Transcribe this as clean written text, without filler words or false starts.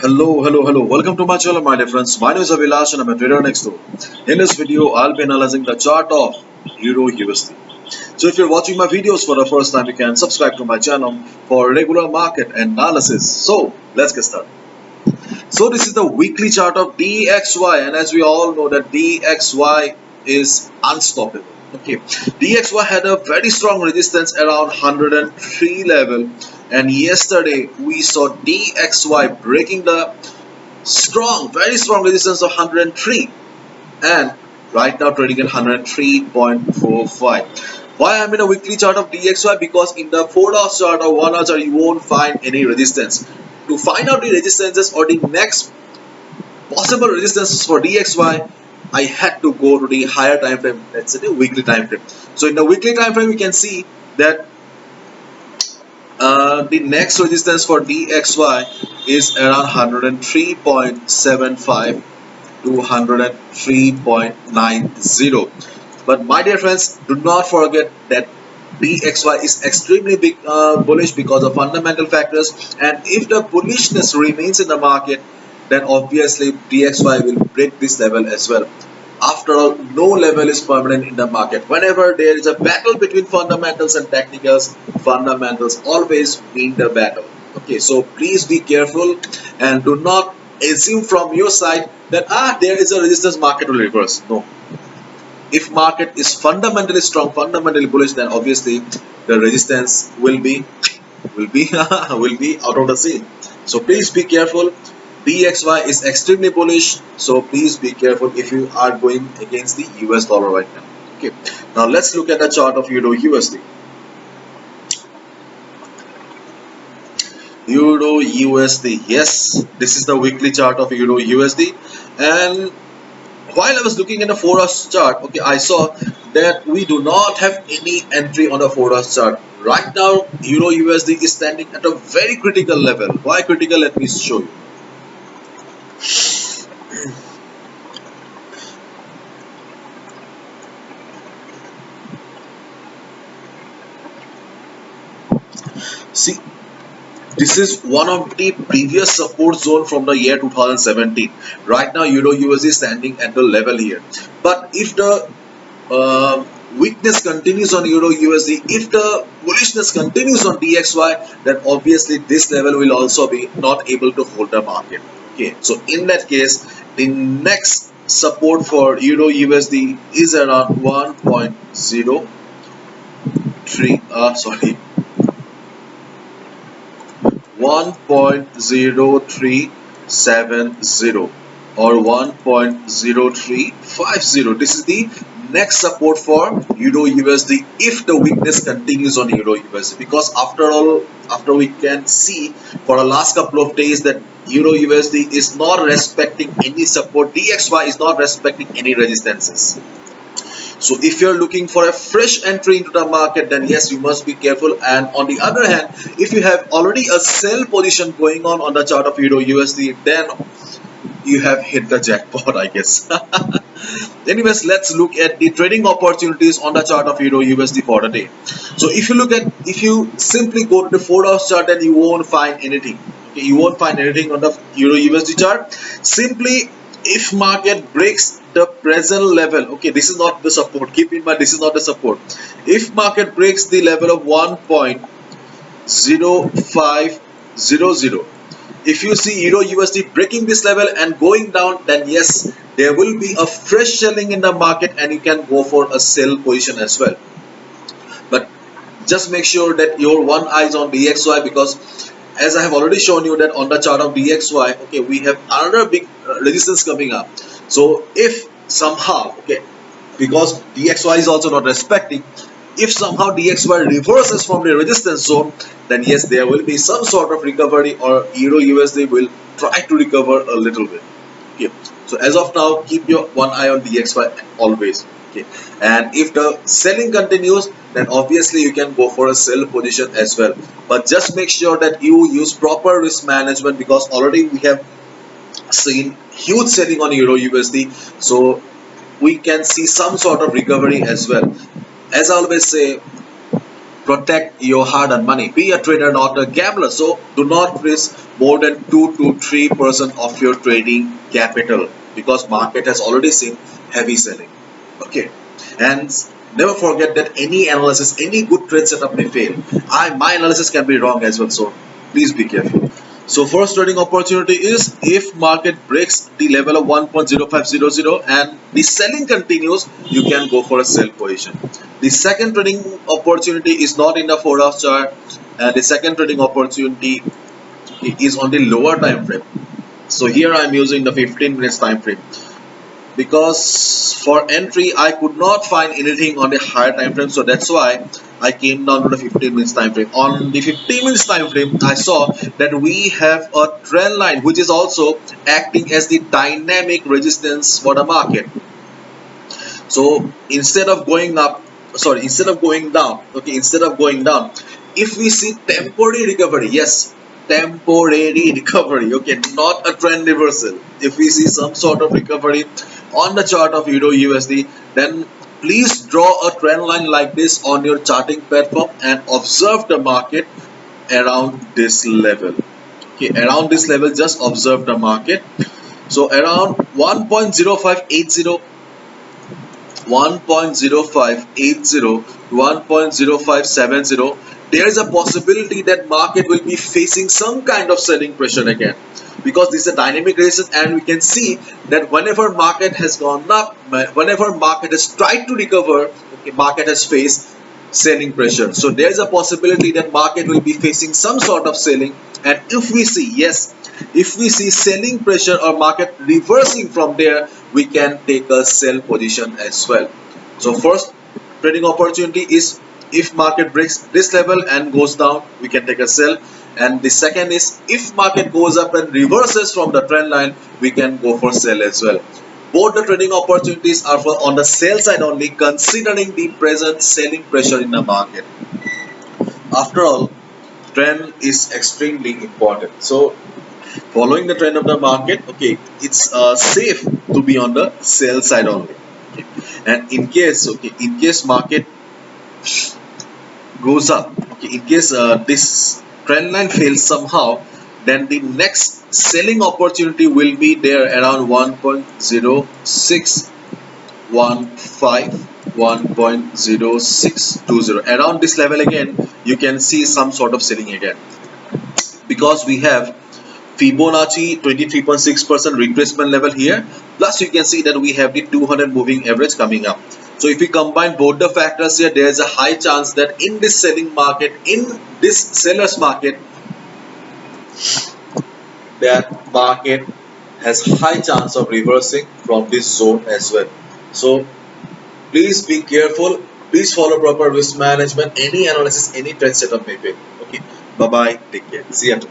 Hello. Welcome to my channel, my dear friends. My name is Avilash and I'm a trader next door. In this video, I'll be analyzing the chart of Euro USD. So if you're watching my videos for the first time, you can subscribe to my channel for regular market analysis. So let's get started. So this is the weekly chart of DXY, and as we all know that DXY is unstoppable. Okay, DXY had a very strong resistance around 103 level, and yesterday we saw DXY breaking the very strong resistance of 103, and right now trading at 103.45. Why I'm in a weekly chart of DXY? Because in the 4-hour chart or 1-hour chart you won't find any resistance. To find out the resistances or the next possible resistances for DXY, I had to go to the higher time frame, let's say the weekly time frame. So in the weekly time frame we can see that the next resistance for DXY is around 103.75 to 103.90. But my dear friends, do not forget that DXY is extremely big bullish because of fundamental factors, and if the bullishness remains in the market, then obviously DXY will break this level as well. After all, no level is permanent in the market. Whenever there is a battle between fundamentals and technicals, fundamentals always win the battle. Okay, so please be careful and do not assume from your side that there is a resistance, market will reverse. No. If market is fundamentally strong, fundamentally bullish, then obviously the resistance will be will be out of the scene. So please be careful. DXY is extremely bullish, so please be careful if you are going against the US dollar right now. Okay, now let's look at the chart of Euro USD. Euro USD, yes, this is the weekly chart of Euro USD, and while I was looking at the 4-hour chart, okay, I saw that we do not have any entry on the 4-hour chart. Right now, Euro USD is standing at a very critical level. Why critical? Let me show you. See, this is one of the previous support zone from the year 2017. Right now, Euro USD is standing at the level here. But if the weakness continues on Euro USD, if the bullishness continues on DXY, then obviously this level will also be not able to hold the market. Okay, so in that case, the next support for Euro USD is around 1.0370 or 1.0350. This is the next support for Euro USD if the weakness continues on Euro USD, because after we can see for the last couple of days that Euro USD is not respecting any support, DXY is not respecting any resistances. So if you're looking for a fresh entry into the market, then yes, you must be careful. And on the other hand, if you have already a sell position going on the chart of Euro USD, then you have hit the jackpot, I guess. Anyways, let's look at the trading opportunities on the chart of Euro USD for the day. So if you simply go to the 4-hour chart, then you won't find anything. Okay, you won't find anything on the Euro USD chart. Simply, if market breaks the present level, okay, this is not the support, keep in mind this is not the support. If market breaks the level of 1.0500, if you see Euro USD breaking this level and going down, then yes, there will be a fresh selling in the market and you can go for a sell position as well. But just make sure that your one eye is on DXY, because as I have already shown you that on the chart of DXY, okay, we have another big resistance coming up. So if somehow, okay, because DXY is also not respecting, if somehow DXY reverses from the resistance zone, then yes, there will be some sort of recovery, or Euro USD will try to recover a little bit. Okay, so as of now, keep your one eye on DXY always. Okay, and if the selling continues, then obviously you can go for a sell position as well. But just make sure that you use proper risk management, because already we have seen huge selling on Euro USD, so we can see some sort of recovery as well. As I always say, protect your hard-earned money. Be a trader, not a gambler. So do not risk more than 2 to 3% of your trading capital, because market has already seen heavy selling. Okay, and never forget that any analysis, any good trade setup may fail. My analysis can be wrong as well, so please be careful. So first trading opportunity is if market breaks the level of 1.0500 and the selling continues, you can go for a sell position. The second trading opportunity is not in the 4-hour chart, and the second trading opportunity is on the lower time frame. So here I am using the 15 minutes time frame, because for entry I could not find anything on the higher time frame, so that's why I came down to the 15 minutes time frame. On the 15 minutes time frame, I saw that we have a trend line which is also acting as the dynamic resistance for the market. So instead of going up, instead of going down, if we see temporary recovery, yes, temporary recovery, okay, not a trend reversal. If we see some sort of recovery on the chart of Euro USD, then please draw a trend line like this on your charting platform and observe the market around this level. Okay, around this level, just observe the market. So around 1.0580, 1.0580, 1.0570, there is a possibility that market will be facing some kind of selling pressure again, because this is a dynamic resistance, and we can see that whenever market has gone up, whenever market has tried to recover, okay, market has faced selling pressure. So there is a possibility that market will be facing some sort of selling, and if we see, yes, if we see selling pressure or market reversing from there, we can take a sell position as well. So first trading opportunity is if market breaks this level and goes down, we can take a sell. And the second is if market goes up and reverses from the trend line, we can go for sell as well. Both the trading opportunities are for on the sell side only, considering the present selling pressure in the market. After all, trend is extremely important. So following the trend of the market, okay, it's safe to be on the sell side only. Okay. And in case market goes up, okay, in case this trend line fails somehow, then the next selling opportunity will be there around 1.0615, 1.0620. Around this level again, you can see some sort of selling again, because we have Fibonacci 23.6% retracement level here, plus you can see that we have the 200 moving average coming up. So if we combine both the factors here, there is a high chance that in this selling market, in this sellers market, that market has high chance of reversing from this zone as well. So please be careful, please follow proper risk management, any analysis, any trend setup may fail. Okay, bye bye, take care, see you.